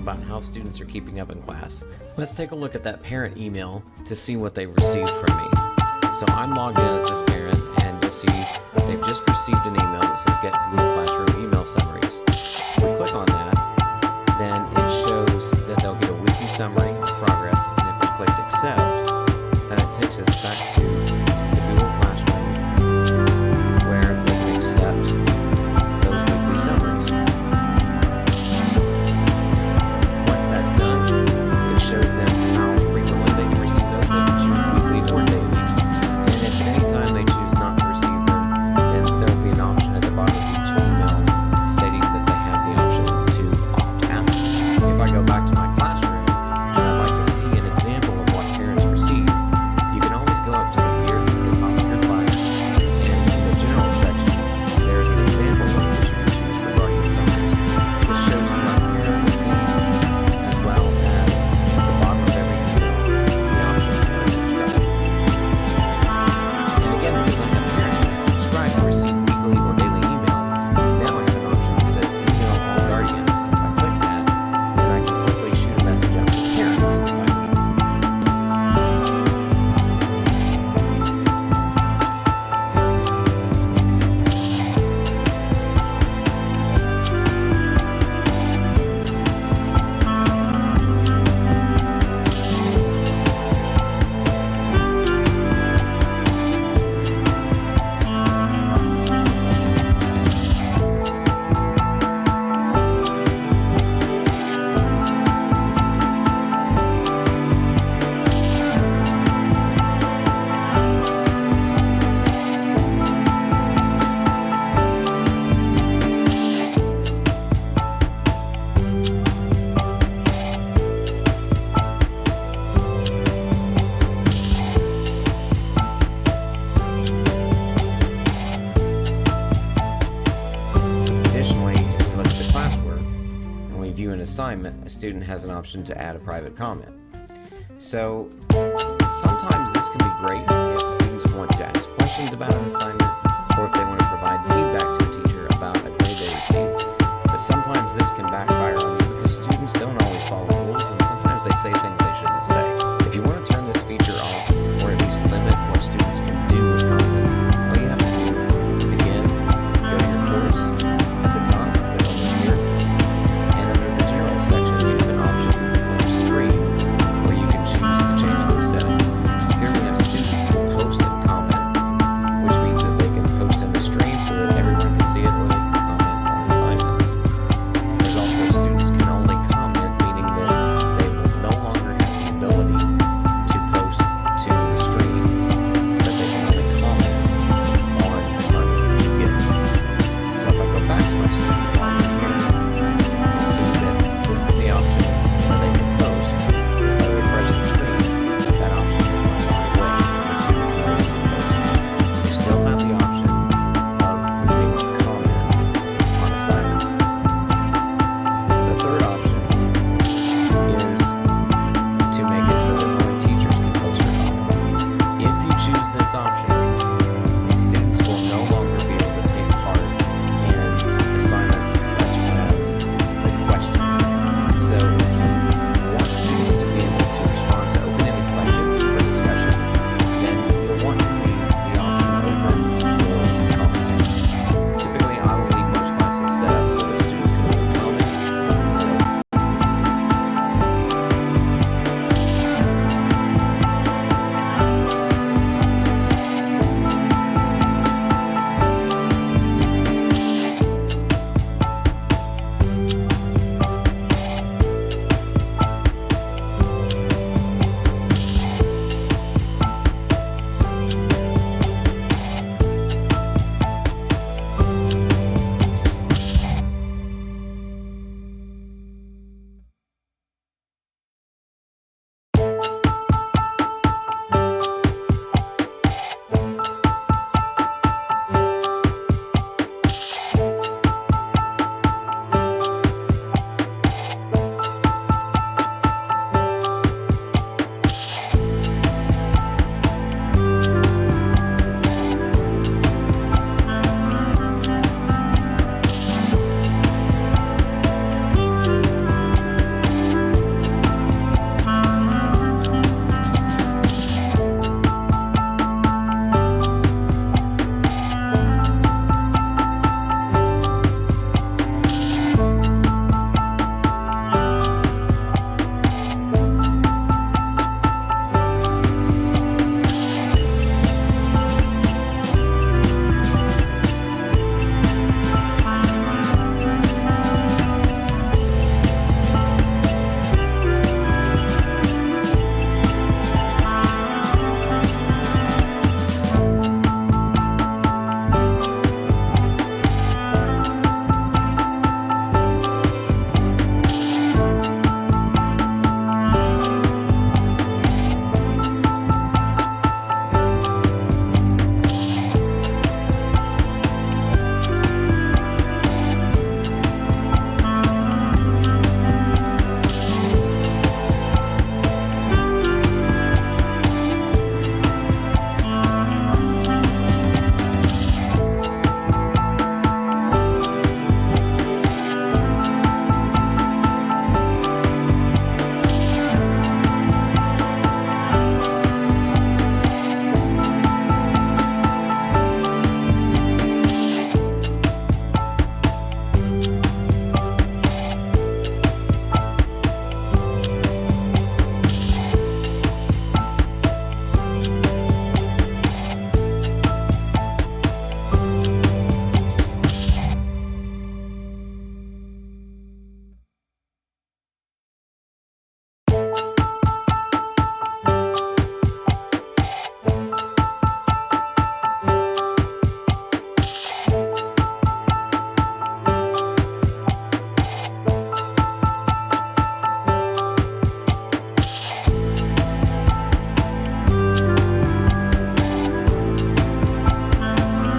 about how students are keeping up in class. Let's take a look at that parent email to see what they've received from me. So I'm logged in as this parent, and you'll see they've just received an email that says Get Google Classroom Email Summaries. If we click on that, then it shows that they'll get a weekly summary of progress, and if we click Accept, then it takes us back to the Google Classroom where they can accept those weekly summaries. Once that's done, it shows them how frequently they can receive those. They can choose weekly or daily. And if at any time they choose not to receive them, then there will be an option at the bottom of each email stating that they have the option to opt out. If I go back to my classroom and I'd like to see an example of what parents receive, you can always go up to the gear at the top of your class, and in the general section, there's an example of what you can choose regarding the summaries. This shows you what the parent receives, as well as at the bottom of every email, the option to unsubscribe. And again, because I'm a parent who can subscribe and receive weekly or daily emails, now I have an option that says Email All Guardians. If I click that, then I can quickly shoot a message out to parents if I need. Additionally, if we look at the classwork and we view an assignment, a student has an option to add a private comment. So sometimes this can be great if students want to ask questions about an assignment,